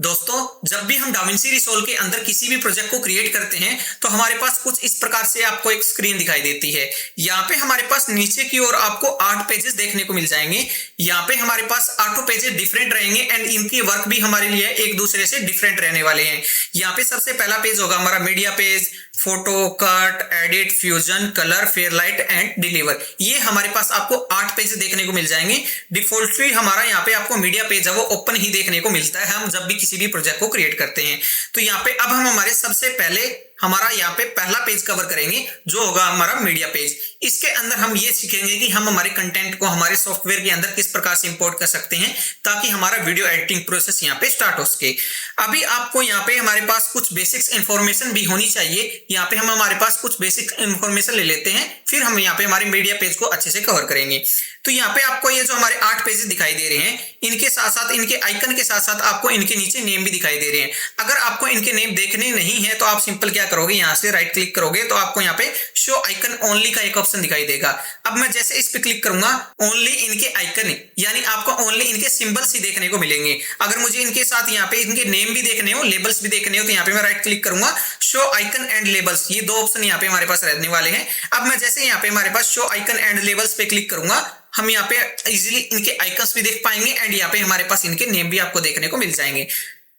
दोस्तों, जब भी हम डाविंसी रिसोल्व के अंदर किसी भी प्रोजेक्ट को क्रिएट करते हैं तो हमारे पास कुछ इस प्रकार से आपको एक स्क्रीन दिखाई देती है। यहाँ पे हमारे पास नीचे की ओर आपको 8 पेजेस देखने को मिल जाएंगे। यहाँ पे हमारे पास 8 पेजेस डिफरेंट रहेंगे एंड इनकी वर्क भी हमारे लिए एक दूसरे से डिफरेंट रहने वाले हैं। यहाँ पे सबसे पहला पेज होगा हमारा media page, photo, cut, edit, fusion, colour, Fairlight and deliver. ये हमारे पास आपको 8 पेज देखने को मिल जाएंगे। डिफॉल्टली हमारा यहाँ पे आपको मीडिया पेज है वो ओपन ही देखने को मिलता है हम जब भी किसी भी प्रोजेक्ट को क्रिएट करते हैं। तो यहाँ पे अब हम हमारे सबसे पहले हमारा यहाँ पे पहला पेज कवर करेंगे जो होगा हमारा मीडिया पेज। इसके अंदर हम ये सीखेंगे कि हम हमारे कंटेंट को हमारे सॉफ्टवेयर के अंदर किस प्रकार से इंपोर्ट कर सकते हैं ताकि हमारा वीडियो एडिटिंग प्रोसेस यहाँ पे स्टार्ट हो सके। अभी आपको यहाँ पे हमारे पास कुछ बेसिक्स इंफॉर्मेशन भी होनी चाहिए। यहाँ पे हम हमारे पास कुछ बेसिक इंफॉर्मेशन ले लेते हैं, फिर हम यहाँ पे हमारे मीडिया पेज को अच्छे से कवर करेंगे। तो यहाँ पे आपको ये जो हमारे 8 पेजेस दिखाई दे रहे हैं, इनके साथ साथ इनके आइकन के साथ साथ आपको इनके नीचे नेम भी दिखाई दे रहे हैं। अगर आपको इनके नेम देखने नहीं है तो आप सिंपल क्या करोगे, यहाँ से राइट क्लिक करोगे तो आपको यहाँ पे शो आइकन ओनली का एक ऑप्शन दिखाई देगा। अब मैं जैसे इस पे क्लिक करूंगा, ओनली इनके आइकन यानी आपको ओनली इनके सिंबल्स ही देखने को मिलेंगे। अगर मुझे इनके साथ यहाँ पे इनके नेम भी देखने हो, लेबल्स भी देखने हो, तो यहाँ पे मैं राइट क्लिक करूंगा, शो आइकन एंड लेबल्स, ये दो ऑप्शन यहाँ पे हमारे पास रहने वाले हैं। अब मैं जैसे यहाँ पे हमारे पास शो आइकन एंड लेबल्स पे क्लिक करूंगा, हम यहाँ पे इजीली इनके आइकन्स भी देख पाएंगे एंड यहाँ पे हमारे पास इनके नेम भी आपको देखने को मिल जाएंगे।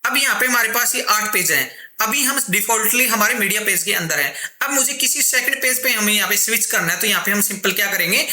अब यहाँ पे हमारे पास ये 8 पेज हैं। अभी हम डिफॉल्टली हमारे मीडिया पेज के अंदर हैं। अब मुझे किसी सेकंड पेज पे हमें यहाँ पे स्विच करना है, तो यहाँ पे हम सिंपल क्या करेंगे,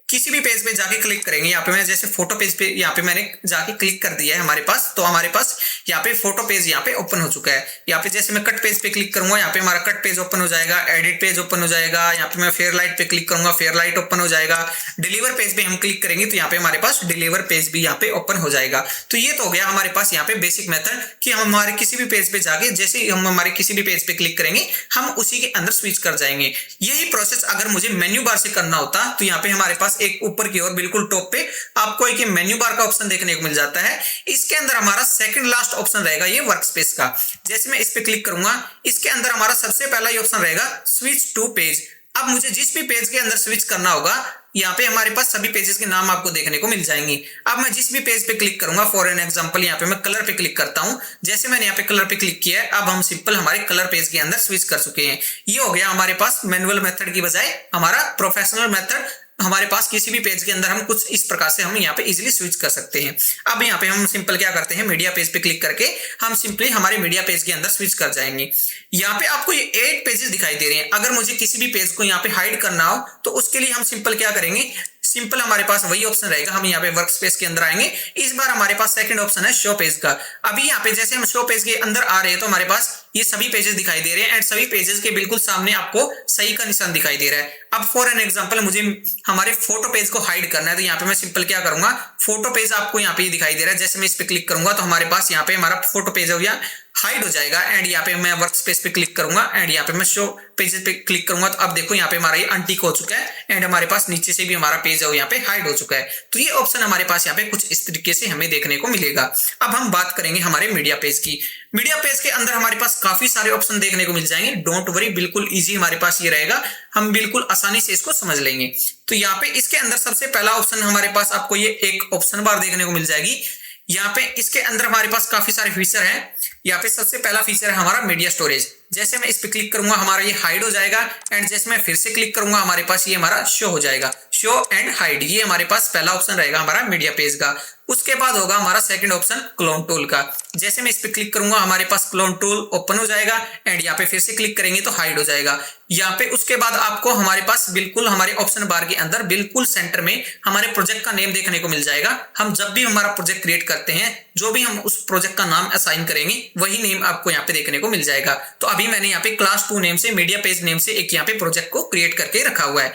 किसी भी पेज पे जाके क्लिक करेंगे। यहाँ पे मैं जैसे फोटो पेज पे यहाँ पे मैंने जाके क्लिक कर दिया है हमारे पास, तो हमारे पास यहाँ पे फोटो पेज यहाँ पे ओपन हो चुका है। यहाँ पे जैसे मैं कट पेज पे क्लिक करूंगा, यहाँ पे हमारा कट पेज ओपन हो जाएगा, एडिट पेज ओपन हो जाएगा। यहाँ पे मैं फेयरलाइट पे क्लिक करूंगा, फेयरलाइट ओपन हो जाएगा। डिलीवर पेज पे हम क्लिक करेंगे तो यहाँ पे हमारे पास डिलीवर पेज भी यहाँ पे ओपन हो जाएगा। तो ये तो हो गया हमारे पास यहाँ पे बेसिक मेथड कि हम हमारे किसी भी पेज पे जाके जैसे ही हम हमारे किसी भी पेज पे क्लिक करेंगे हम उसी के अंदर स्विच कर जाएंगे। यही प्रोसेस अगर मुझे मेन्यू बार से करना होता तो यहाँ पे हमारे पास एक ऊपर की ओर बिल्कुल टॉप पे आपको एक मेन्यू बार का ऑप्शन देखने को मिल जाता है। इसके अंदर हमारा सेकंड लास्ट ऑप्शन रहेगा ये वर्कस्पेस का। जैसे मैं इस पे क्लिक करूंगा, इसके अंदर हमारा सबसे पहला ये ऑप्शन रहेगा स्विच टू पेज। अब मुझे जिस भी पेज के अंदर स्विच करना होगा, यहाँ पे हमारे पास सभी पेजेस के नाम आपको देखने को मिल जाएंगे। अब मैं जिस भी पेज पे क्लिक करूंगा, फॉर एन एग्जांपल यहाँ पे मैं कलर पे क्लिक करता हूं। जैसे मैंने यहाँ पे कलर पे क्लिक किया है, अब हम सिंपल हमारे कलर पेज के अंदर स्विच कर चुके हैं। ये हो गया हमारे पास मैनुअल मेथड की बजाय हमारा प्रोफेशनल मेथड। हमारे पास किसी भी पेज के अंदर हम कुछ इस प्रकार से हम यहाँ पे इजीली स्विच कर सकते हैं। अब यहाँ पे हम सिंपल क्या करते हैं, मीडिया पेज पे क्लिक करके हम सिंपली हमारे मीडिया पेज के अंदर स्विच कर जाएंगे। यहाँ पे आपको ये 8 पेजेस दिखाई दे रहे हैं। अगर मुझे किसी भी पेज को यहाँ पे हाइड करना हो तो उसके लिए हम सिंपल क्या करेंगे, सिंपल हमारे पास वही ऑप्शन रहेगा, हम यहाँ पे वर्क स्पेस के अंदर आएंगे। इस बार हमारे पास सेकंड ऑप्शन है शो पेज का। अभी यहाँ पे जैसे हम शो पेज के अंदर आ रहे हैं तो हमारे पास ये सभी पेजेस दिखाई दे रहे हैं एंड सभी पेजेस के बिल्कुल सामने आपको सही का निशान दिखाई दे रहा है। अब फॉर एन एग्जांपल मुझे हमारे फोटो पेज को हाइड करना है, तो यहाँ पे मैं सिंपल क्या करूंगा, फोटो पेज आपको यहाँ पे दिखाई दे रहा है। जैसे मैं इस पे क्लिक करूंगा तो हमारे पास यहाँ पे हमारा फोटो पेज हो गया हाइड हो जाएगा एंड यहाँ पे मैं वर्क स्पेस पे क्लिक करूंगा एंड यहाँ पे मैं शो पेजेस पे क्लिक करूंगा तो अब देखो यहाँ पे हमारा ये अनटिक हो चुका है एंड हमारे पास नीचे से भी हमारा पेज है वो यहाँ पे हाइड हो चुका है। तो ये ऑप्शन हमारे पास यहाँ पे कुछ इस तरीके से हमें देखने को मिलेगा। अब हम बात करेंगे हमारे मीडिया पेज की। मीडिया पेज के अंदर हमारे पास काफी सारे ऑप्शन देखने को मिल जाएंगे। डोंट वरी, बिल्कुल इजी हमारे पास ये रहेगा, हम बिल्कुल आसानी से इसको समझ लेंगे। तो यहाँ पे इसके अंदर सबसे पहला ऑप्शन हमारे पास आपको ये एक ऑप्शन बार देखने को मिल जाएगी। यहाँ पे इसके अंदर हमारे पास काफी सारे फीचर हैं। यहाँ पे सबसे पहला फीचर है हमारा मीडिया स्टोरेज। जैसे मैं इस पे क्लिक करूंगा हमारा ये हाइड हो जाएगा एंड जैसे मैं फिर से क्लिक करूंगा हमारे पास ये हमारा शो हो जाएगा, शो एंड हाइड। ये हमारे पास पहला ऑप्शन रहेगा हमारा मीडिया पेज का। उसके बाद होगा हमारा सेकंड ऑप्शन क्लोन टूल का। जैसे मैं इस पे क्लिक करूंगा हमारे पास क्लोन टूल ओपन हो जाएगा एंड यहाँ पे फिर से क्लिक करेंगे तो हाइड हो जाएगा। यहाँ पे उसके बाद आपको हमारे पास बिल्कुल हमारे ऑप्शन बार के अंदर बिल्कुल सेंटर में हमारे प्रोजेक्ट का नेम देखने को मिल जाएगा। हम जब भी हमारा प्रोजेक्ट क्रिएट करते हैं, जो भी हम उस प्रोजेक्ट का नाम असाइन करेंगे वही नेम आपको यहाँ पे देखने को मिल जाएगा। तो अभी मैंने यहाँ पे क्लास 2 नेम से मीडिया पेज नेम से एक यहाँ पे प्रोजेक्ट को क्रिएट करके रखा हुआ है।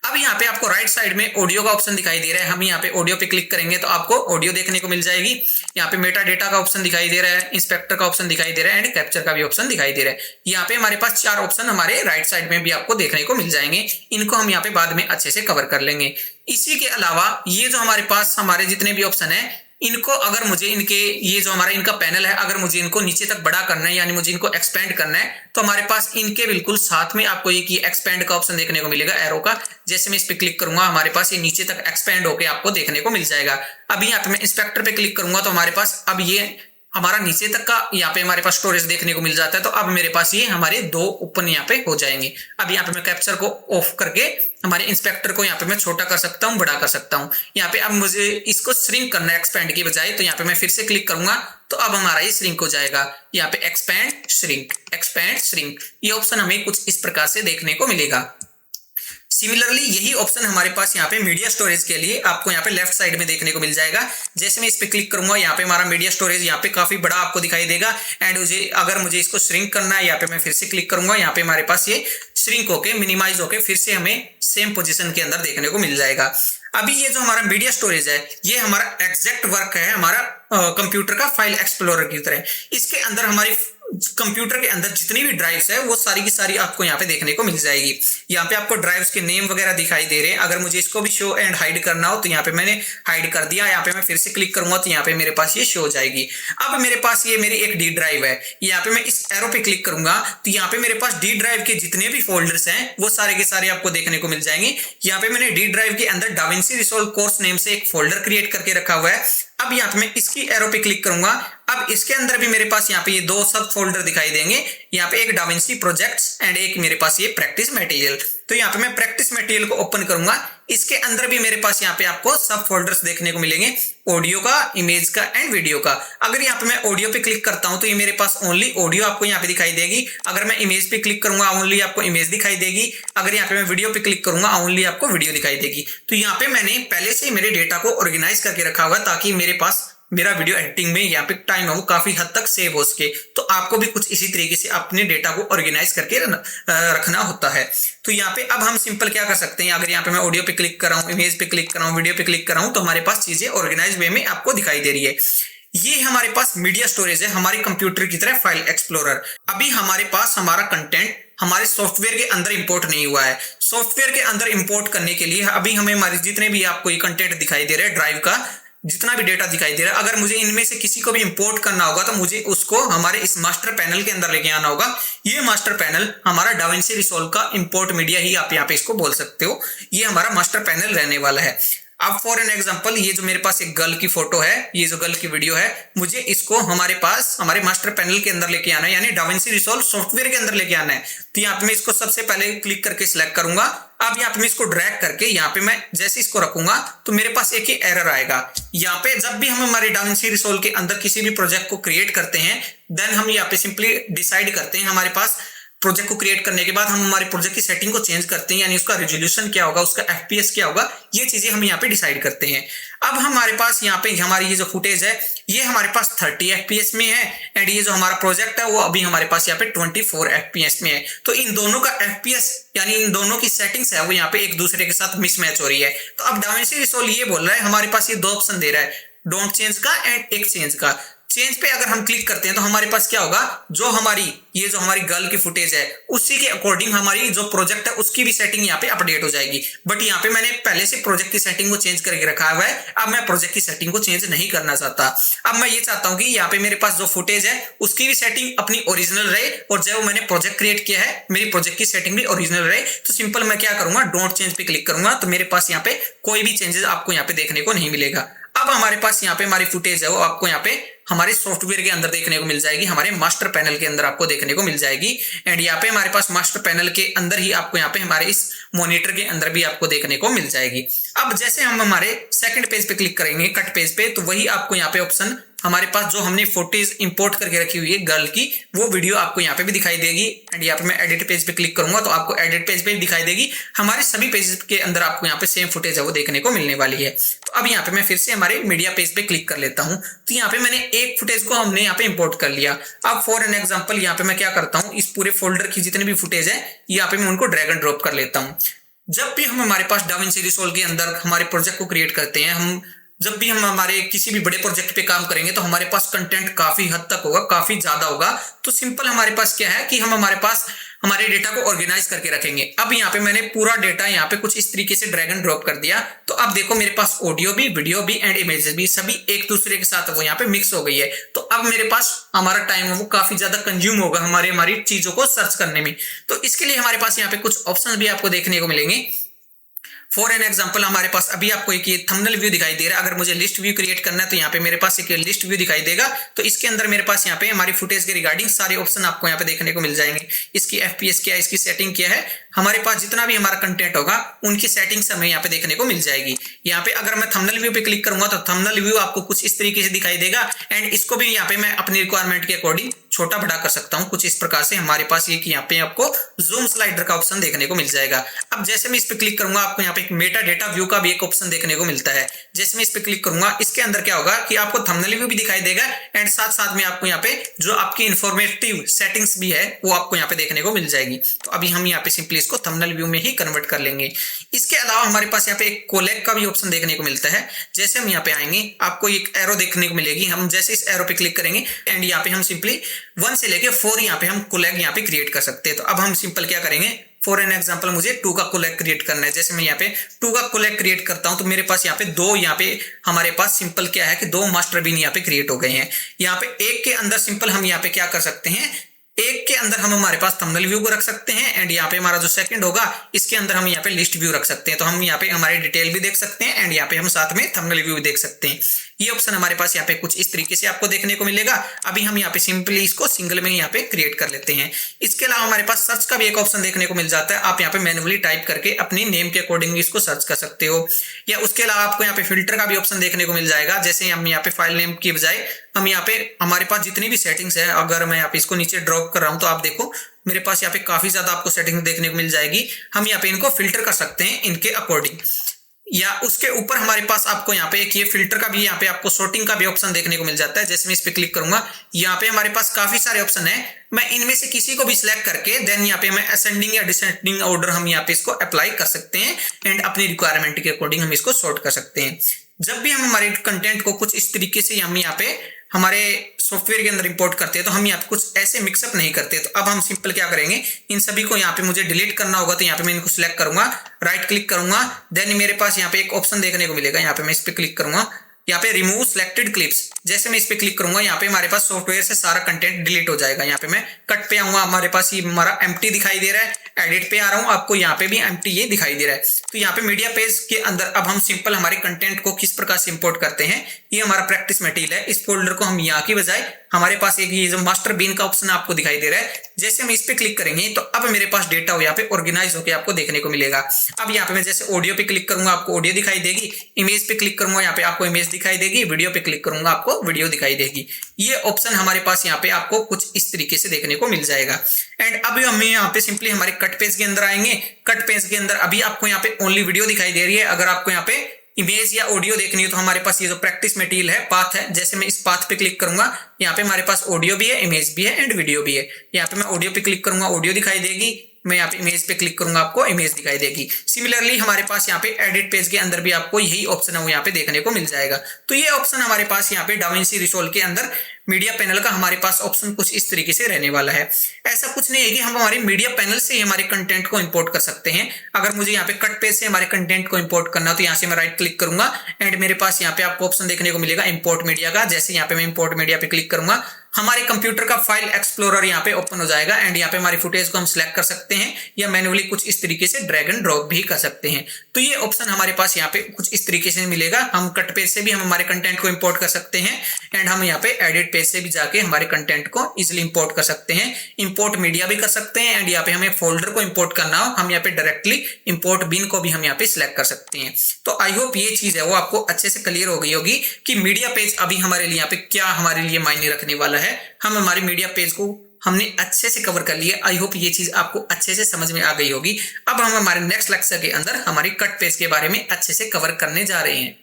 अब यहाँ पे आपको राइट साइड में ऑडियो का ऑप्शन दिखाई दे रहा है। हम यहाँ पे ऑडियो पे क्लिक करेंगे तो आपको ऑडियो देखने को मिल जाएगी। यहाँ पे मेटा डेटा का ऑप्शन दिखाई दे रहा है, इंस्पेक्टर का ऑप्शन दिखाई दे रहा है एंड कैप्चर का भी ऑप्शन दिखाई दे रहा है। यहाँ पे हमारे पास 4 ऑप्शन हमारे राइट साइड में भी आपको देखने को मिल जाएंगे। इनको हम यहाँ पे बाद में अच्छे से कवर कर लेंगे। इसी के अलावा ये जो हमारे पास हमारे जितने भी ऑप्शन है, इनको अगर मुझे इनके ये जो हमारा इनका पैनल है, अगर मुझे इनको नीचे तक बड़ा करना है यानी मुझे इनको एक्सपेंड करना है, तो हमारे पास इनके बिल्कुल साथ में आपको ये एक्सपेंड का ऑप्शन देखने को मिलेगा एरो का। जैसे मैं इस पे क्लिक करूंगा हमारे पास ये नीचे तक एक्सपेंड होकर आपको देखने को मिल जाएगा। अब यहाँ पे मैं इंस्पेक्टर पे क्लिक करूंगा तो हमारे पास अब ये हमारा नीचे तक का यहाँ पे हमारे पास स्टोरेज देखने को मिल जाता है। तो अब मेरे पास ये हमारे 2 ओपन यहाँ पे हो जाएंगे। अब यहाँ पे मैं कैप्चर को ऑफ करके हमारे इंस्पेक्टर को यहाँ पे मैं छोटा कर सकता हूँ, बड़ा कर सकता हूँ। यहाँ पे अब मुझे इसको श्रिंक करना है एक्सपेंड की बजाय, तो यहाँ पे मैं फिर से क्लिक करूंगा तो अब हमारा ये श्रिंक हो जाएगा। यहाँ पे एक्सपेंड श्रिंक ये ऑप्शन हमें कुछ इस प्रकार से देखने को मिलेगा। सिमिलरली यही ऑप्शन हमारे पास यहाँ पे मीडिया स्टोरेज के लिए आपको यहाँ पे लेफ्ट साइड में देखने को मिल जाएगा। जैसे मैं इस पे क्लिक करूंगा यहाँ पे हमारा मीडिया स्टोरेज यहाँ पे काफी बड़ा आपको दिखाई देगा। एंड अगर मुझे इसको श्रिंक करना है, यहाँ पे मैं फिर से क्लिक करूंगा, यहाँ पे हमारे पास ये श्रिंक होके मिनिमाइज होके फिर से हमें सेम पोजीशन के अंदर देखने को मिल जाएगा। अभी ये जो हमारा मीडिया स्टोरेज है ये हमारा एग्जैक्ट वर्क है हमारा कंप्यूटर का फाइल एक्सप्लोरर की तरह। इसके अंदर हमारी कंप्यूटर के अंदर जितनी भी ड्राइव्स है वो सारी की सारी आपको यहाँ पे देखने को मिल जाएगी। यहाँ पे आपको ड्राइव्स के नेम वगैरह दिखाई दे रहे हैं। अगर मुझे इसको भी शो एंड हाइड करना हो तो यहाँ पे मैंने हाइड कर दिया। यहाँ पे मैं फिर से क्लिक करूंगा तो यहाँ पे मेरे पास ये शो हो जाएगी। अब मेरे पास ये मेरी एक डी ड्राइव है। यहाँ पे मैं इस एरो पे क्लिक करूंगा तो यहाँ पे मेरे पास डी ड्राइव के जितने भी फोल्डर्स हैं वो सारे के सारे आपको देखने को मिल जाएंगे। यहाँ पे मैंने डी ड्राइव के अंदर डाविंसी रिसोल्व कोर्स नेम से एक फोल्डर क्रिएट करके रखा हुआ है। अब यहाँ पे मैं इसकी एरो पे क्लिक करूंगा। अब इसके अंदर भी मेरे पास यहाँ पे ये 2 सब फोल्डर दिखाई देंगे। यहाँ पे एक डाविंसी प्रोजेक्ट्स एंड एक मेरे पास ये प्रैक्टिस मटेरियल। तो यहाँ पे मैं प्रैक्टिस मटेरियल को ओपन करूंगा। इसके अंदर भी मेरे पास यहाँ पे आपको सब फोल्डर्स देखने को मिलेंगे, ऑडियो का, इमेज का एंड वीडियो का। अगर यहाँ पे मैं ऑडियो पे क्लिक करता हूं तो ये मेरे पास ओनली ऑडियो आपको यहाँ पे दिखाई देगी। अगर मैं इमेज पे क्लिक करूंगा ओनली आपको इमेज दिखाई देगी। अगर यहाँ पे मैं वीडियो पे क्लिक करूंगा ओनली आपको वीडियो दिखाई देगी। तो यहाँ पे मैंने पहले से ही मेरे डेटा को ऑर्गेनाइज करके रखा हुआ ताकि मेरे पास मेरा वीडियो एडिटिंग में यहाँ पे टाइम है वो काफी हद तक सेव हो सके। तो आपको भी कुछ इसी तरीके से अपने डेटा को ऑर्गेनाइज करके रखना होता है। तो यहाँ पे अब हम सिंपल क्या कर सकते हैं, अगर यहाँ पे मैं ऑडियो पे क्लिक कर रहा हूँ, इमेज पे क्लिक कर रहा हूँ, वीडियो पे क्लिक कर रहा हूँ तो हमारे पास चीजें ऑर्गेनाइज वे में आपको दिखाई दे रही है। ये हमारे पास मीडिया स्टोरेज है हमारे कंप्यूटर की तरह फाइल एक्सप्लोरर। अभी हमारे पास हमारा कंटेंट हमारे सॉफ्टवेयर के अंदर इंपोर्ट नहीं हुआ है। सॉफ्टवेयर के अंदर इंपोर्ट करने के लिए अभी हमें हमारे जितने भी आपको ये कंटेंट दिखाई दे रहे हैं, ड्राइव का जितना भी डेटा दिखाई दे रहा है, अगर मुझे इनमें से किसी को भी इंपोर्ट करना होगा तो मुझे उसको हमारे इस मास्टर पैनल के अंदर लेके आना होगा। ये मास्टर पैनल हमारा डाविंसी रिसोल्व का इंपोर्ट मीडिया ही आप यहाँ पे इसको बोल सकते हो। ये हमारा मास्टर पैनल रहने वाला है। अब फॉर एन एग्जांपल ये जो मेरे पास एक गर्ल की फोटो है, ये जो गर्ल की वीडियो है, मुझे इसको हमारे पास हमारे मास्टर पैनल के अंदर लेके आना है, यानी डाविंसी रिसोल्व सॉफ्टवेयर के अंदर लेके आना है। तो यहाँ पे मैं इसको सबसे पहले क्लिक करके सिलेक्ट करूंगा। अब यहाँ पे मैं इसको ड्रैग करके यहाँ पे मैं जैसे इसको रखूंगा तो मेरे पास एक ही एरर आएगा। यहाँ पे जब भी हम हमारे डाविंसी रिसोल्व के अंदर किसी भी प्रोजेक्ट को क्रिएट करते हैं देन हम यहाँ पे सिंपली डिसाइड करते हैं, हमारे पास प्रोजेक्ट को क्रिएट करने के बाद हम हमारे प्रोजेक्ट की सेटिंग को चेंज करते हैं, यानी उसका रेजोल्यूशन क्या होगा, उसका एफपीएस क्या होगा, ये चीजें हम यहाँ पे डिसाइड करते हैं। अब हमारे पास यहाँ पे हमारी ये जो फुटेज है ये हमारे पास 30 एफपीएस में है एंड ये जो हमारा प्रोजेक्ट है वो अभी हमारे पास यहाँ पे 24 एफपीएस में है। तो इन दोनों का एफपीएस यानी इन दोनों की सेटिंग्स है वो यहाँ पे एक दूसरे के साथ मिसमैच हो रही है। तो अब डाविंसी रिसोल्व ये बोल रहा है, हमारे पास ये 2 ऑप्शन दे रहा है, डोंट चेंज का एंड एक चेंज का। चेंज पे अगर हम क्लिक करते हैं तो हमारे पास क्या होगा, जो हमारी ये जो हमारी गर्ल की फुटेज है उसी के अकॉर्डिंग हमारी जो प्रोजेक्ट है उसकी भी सेटिंग यहाँ पे अपडेट हो जाएगी। बट यहाँ पे मैंने पहले से प्रोजेक्ट की सेटिंग को चेंज करके रखा हुआ है। अब मैं प्रोजेक्ट की सेटिंग को चेंज नहीं करना चाहता। अब मैं ये चाहता हूँ कि यहाँ पे मेरे पास जो फुटेज है उसकी भी सेटिंग अपनी ओरिजिनल रहे और जो मैंने प्रोजेक्ट क्रिएट किया है मेरी प्रोजेक्ट की सेटिंग भी ओरिजिनल रहे। तो सिंपल मैं क्या करूंगा, डोंट चेंज पे क्लिक करूंगा तो मेरे पास यहाँ पे कोई भी चेंजेस आपको यहाँ पे देखने को नहीं मिलेगा। अब हमारे पास यहाँ पे हमारी फुटेज है वो आपको यहाँ पे हमारे सॉफ्टवेयर के अंदर देखने को मिल जाएगी, हमारे मास्टर पैनल के अंदर आपको देखने को मिल जाएगी। एंड यहाँ पे हमारे पास मास्टर पैनल के अंदर ही आपको यहाँ पे हमारे इस मॉनिटर के अंदर भी आपको देखने को मिल जाएगी। अब जैसे हम हमारे सेकंड पेज पे क्लिक करेंगे कट पेज पे, तो वही आपको यहाँ पे ऑप्शन हमारे पास जो हमने फोटोज इंपोर्ट करके रखी हुई है गर्ल की वो वीडियो आपको यहाँ पे भी दिखाई देगी। एंड यहाँ पे मैं एडिट पेज पे क्लिक करूंगा तो आपको एडिट पेज पे भी दिखाई देगी। हमारे सभी पेज के अंदर आपको यहाँ पे सेम फुटेज है वो देखने को मिलने वाली है। तो अब यहाँ पे मैं फिर से हमारे मीडिया पेज पे क्लिक कर लेता हूँ। तो यहाँ पे मैंने एक फुटेज को हमने यहाँ पे इंपोर्ट कर लिया। अब फॉर एन एग्जाम्पल यहाँ पे मैं क्या करता हूँ, इस पूरे फोल्डर की जितनी भी फुटेज है यहाँ पे मैं उनको ड्रैग एंड ड्रॉप कर लेता हूँ। जब भी हम हमारे पास डाविंसी रिसोल्व के अंदर हमारे प्रोजेक्ट को क्रिएट करते हैं, जब भी हम हमारे किसी भी बड़े प्रोजेक्ट पे काम करेंगे तो हमारे पास कंटेंट काफी हद तक होगा, काफी ज्यादा होगा। तो सिंपल हमारे पास क्या है कि हम हमारे पास हमारे डेटा को ऑर्गेनाइज करके रखेंगे। अब यहाँ पे मैंने पूरा डेटा यहाँ पे कुछ इस तरीके से ड्रैग एंड ड्रॉप कर दिया। तो अब देखो मेरे पास ऑडियो भी, वीडियो भी एंड इमेजेस भी सभी एक दूसरे के साथ वो यहाँ पे मिक्स हो गई है। तो अब मेरे पास हमारा टाइम है वो काफी ज्यादा कंज्यूम होगा हमारी चीजों को सर्च करने में। तो इसके लिए हमारे पास यहाँ पे कुछ ऑप्शन भी आपको देखने को मिलेंगे। फॉर एन एग्जांपल हमारे पास अभी आपको एक ये थंबनेल व्यू दिखाई दे रहा है। अगर मुझे लिस्ट व्यू क्रिएट करना है तो यहाँ पे मेरे पास एक लिस्ट व्यू दिखाई देगा। तो इसके अंदर मेरे पास यहाँ पे हमारी फुटेज के रिगार्डिंग सारे ऑप्शन आपको यहाँ पे देखने को मिल जाएंगे। इसकी एफपीएस क्या है, इसकी सेटिंग क्या है, हमारे पास जितना भी हमारा कंटेंट होगा उनकी सेटिंग्स हमें यहाँ पे देखने को मिल जाएगी। यहाँ पे अगर मैं थंबनेल व्यू पे क्लिक करूंगा तो थंबनेल व्यू आपको कुछ इस तरीके से दिखाई देगा एंड इसको भी यहाँ पे मैं अपनी रिक्वायरमेंट के अकॉर्डिंग छोटा बड़ा कर सकता हूं कुछ इस प्रकार से। हमारे पास ये कि यहाँ पे आपको जूम स्लाइडर का ऑप्शन देखने को मिल जाएगा। अब जैसे मैं इस पे क्लिक करूंगा आपको यहाँ पे एक मेटा डेटा व्यू का भी एक ऑप्शन देखने को मिलता है। जैसे मैं इस पे क्लिक करूंगा इसके अंदर क्या होगा कि आपको थंबनेल व्यू भी दिखाई देगा एंड साथ साथ में आपको यहाँ पे जो आपकी इंफॉर्मेटिव सेटिंग्स भी है वो आपको यहाँ पे देखने को मिल जाएगी। तो अभी हम यहाँ पे सिंपली इसको थंबनेल व्यू में ही कन्वर्ट कर लेंगे। इसके अलावा हमारे पास यहाँ पे एक कोलैग का भी ऑप्शन देखने को मिलता है। जैसे हम यहाँ पे आएंगे आपको एक एरो देखने को मिलेगी। हम जैसे इस एरो पे क्लिक करेंगे एंड यहाँ पे हम सिंपली 1 से लेके 4 यहाँ पे हम कोलैग यहाँ पे क्रिएट कर सकते हैं। तो अब हम सिंपल क्या करेंगे, फॉर एन एग्जांपल मुझे 2 का कोलैग क्रिएट करना है। जैसे मैं यहाँ पे 2 का कोलैग क्रिएट करता हूं तो मेरे पास यहाँ पे 2 यहाँ पे हमारे पास सिंपल क्या है कि 2 मास्टर बीन यहाँ पे क्रिएट हो गए हैं। यहाँ पे एक के अंदर सिंपल हम यहाँ पे क्या कर सकते हैं, एक के अंदर हम हमारे पास थंबनेल व्यू को रख सकते हैं एंड यहाँ पे हमारा जो सेकंड होगा इसके अंदर हम यहाँ पे लिस्ट व्यू रख सकते हैं। तो हम यहाँ पे हमारी डिटेल भी देख सकते हैं एंड यहाँ पे हम साथ में थंबनेल व्यू भी देख सकते हैं। ये ऑप्शन हमारे पास यहाँ पे कुछ इस तरीके से आपको देखने को मिलेगा। अभी हम यहाँ पे सिंपली इसको सिंगल में यहाँ पे क्रिएट कर लेते हैं। इसके अलावा हमारे पास सर्च का भी एक ऑप्शन देखने को मिल जाता है। आप यहाँ पे मैन्युअली टाइप करके अपनी नेम के अकॉर्डिंग इसको सर्च कर सकते हो, या उसके अलावा आपको यहाँ पे फिल्टर का भी ऑप्शन देखने को मिल जाएगा। जैसे हम यहाँ पे फाइल नेम की बजाय हम यहाँ पे हमारे पास जितनी भी सेटिंग्स है, अगर मैं यहाँ पे इसको नीचे ड्रॉप कर रहा हूँ तो आप देखो मेरे पास यहाँ पे काफी ज्यादा आपको सेटिंग देखने को मिल जाएगी। हम यहाँ पे इनको फिल्टर कर सकते हैं इनके अकॉर्डिंग, या उसके ऊपर हमारे पास आपको यहाँ पे एक ये फिल्टर का भी यहाँ पे आपको सॉर्टिंग का भी ऑप्शन देखने को मिल जाता है। जैसे मैं इस पे क्लिक करूंगा यहाँ पे हमारे पास काफी सारे ऑप्शन है। मैं इनमें से किसी को भी सिलेक्ट करके देन यहाँ पे मैं असेंडिंग या डिसेंडिंग ऑर्डर हम यहाँ पे इसको अप्लाई कर सकते हैं एंड अपनी रिक्वायरमेंट के अकॉर्डिंग हम इसको सॉर्ट कर सकते हैं। जब भी हम हमारे कंटेंट को कुछ इस तरीके से हम यहाँ पे हमारे सॉफ्टवेयर के अंदर इंपोर्ट करते हैं तो हम यहाँ पे कुछ ऐसे मिक्सअप नहीं करते। तो अब हम सिंपल क्या करेंगे, इन सभी को यहाँ पे मुझे डिलीट करना होगा तो यहाँ पे मैं इनको सिलेक्ट करूंगा, राइट क्लिक करूंगा, देन मेरे पास यहाँ पे एक ऑप्शन देखने को मिलेगा। यहाँ पे मैं इस पे क्लिक करूंगा, यहाँ पे रिमूव सिलेक्टेड क्लिप्स। जैसे मैं इस पे क्लिक करूंगा यहाँ पे हमारे पास सॉफ्टवेयर से सारा कंटेंट डिलीट हो जाएगा। यहाँ पे मैं कट पे आऊंगा, हमारे पास ये हमारा एम्प्टी दिखाई दे रहा है। एडिट पे आ रहा हूँ, आपको यहाँ पे भी एम्प्टी ये दिखाई दे रहा है। तो यहाँ पे मीडिया पेज के अंदर अब हम सिंपल हमारे कंटेंट को किस प्रकार से इंपोर्ट करते हैं, ये हमारा प्रैक्टिस मटेरियल है। इस फोल्डर को हम यहाँ की बजाय हमारे पास एक ये जो मास्टर बीन का ऑप्शन आपको दिखाई दे रहा है, जैसे हम इस पे क्लिक करेंगे तो अब मेरे पास डेटा यहाँ पे ऑर्गेनाइज होकर आपको देखने को मिलेगा। अब यहाँ पे मैं जैसे ऑडियो पे क्लिक करूंगा आपको ऑडियो दिखाई देगी, इमेज पे क्लिक करूंगा यहाँ पे आपको इमेज दिखाई देगी, वीडियो पे क्लिक करूंगा आपको वीडियो दिखाई देगी। ये ऑप्शन हमारे पास यहाँ पे आपको कुछ इस तरीके से देखने को मिल जाएगा। एंड अभी हम यहाँ पे सिंपली हमारे कट पेज के अंदर आएंगे। कट पेज के अंदर अभी आपको यहाँ पे ओनली वीडियो दिखाई दे रही है। अगर आपको यहाँ पे इमेज या ऑडियो देखनी हो तो हमारे पास ये जो प्रैक्टिस मटेरियल है पाथ है, जैसे मैं इस पाथ पे क्लिक करूंगा यहाँ पे हमारे पास ऑडियो भी है, इमेज भी है एंड वीडियो भी है। यहाँ पे मैं ऑडियो पे क्लिक करूंगा ऑडियो दिखाई देगी, मैं यहाँ पे इमेज पे क्लिक करूंगा आपको इमेज दिखाई देगी। सिमिलरली हमारे पास यहाँ पे एडिट पेज के अंदर भी आपको यही ऑप्शन है वो यहाँ पे देखने को मिल जाएगा। तो ये ऑप्शन हमारे पास यहाँ पे डाविंसी रिसोल्व के अंदर मीडिया पैनल का हमारे पास ऑप्शन कुछ इस तरीके से रहने वाला है। ऐसा कुछ नहीं है कि हम हमारे मीडिया पैनल से हमारे कंटेंट को इंपोर्ट कर सकते हैं। अगर मुझे यहाँ पे कट पेज से हमारे कंटेंट को इंपोर्ट करना हो तो यहाँ से मैं राइट क्लिक करूंगा एंड मेरे पास यहाँ पे आपको ऑप्शन देखने को मिलेगा इंपोर्ट मीडिया का। जैसे यहाँ पे मैं इंपोर्ट मीडिया पे क्लिक करूंगा हमारे कंप्यूटर का फाइल एक्सप्लोरर यहाँ पे ओपन हो जाएगा एंड यहाँ पे हमारी फुटेज को हम सिलेक्ट कर सकते हैं या मैन्युअली कुछ इस तरीके से ड्रैग एंड ड्रॉप भी कर सकते हैं। तो ये ऑप्शन हमारे पास यहाँ पे कुछ इस तरीके से मिलेगा। हम कट पेज से भी हम हमारे कंटेंट को इंपोर्ट कर सकते हैं एंड हम यहाँ पे एडिट पेज से भी जाके हमारे कंटेंट को इजिली इंपोर्ट कर सकते हैं। इंपोर्ट मीडिया भी कर सकते हैं एंड यहाँ पे हमें फोल्डर को इंपोर्ट करना हो हम यहाँ पे डायरेक्टली इंपोर्ट बिन को भी हम यहाँ पे सिलेक्ट कर सकते हैं। तो आई होप ये चीज है वो आपको अच्छे से क्लियर हो गई होगी कि मीडिया पेज अभी हमारे लिए यहाँ पे क्या हमारे लिए मायने रखने वाला है। हम हमारे मीडिया पेज को हमने अच्छे से कवर कर लिया। आई होप ये चीज आपको अच्छे से समझ में आ गई होगी। अब हम हमारे नेक्स्ट लेक्चर के अंदर हमारी कट पेज के बारे में अच्छे से कवर करने जा रहे हैं।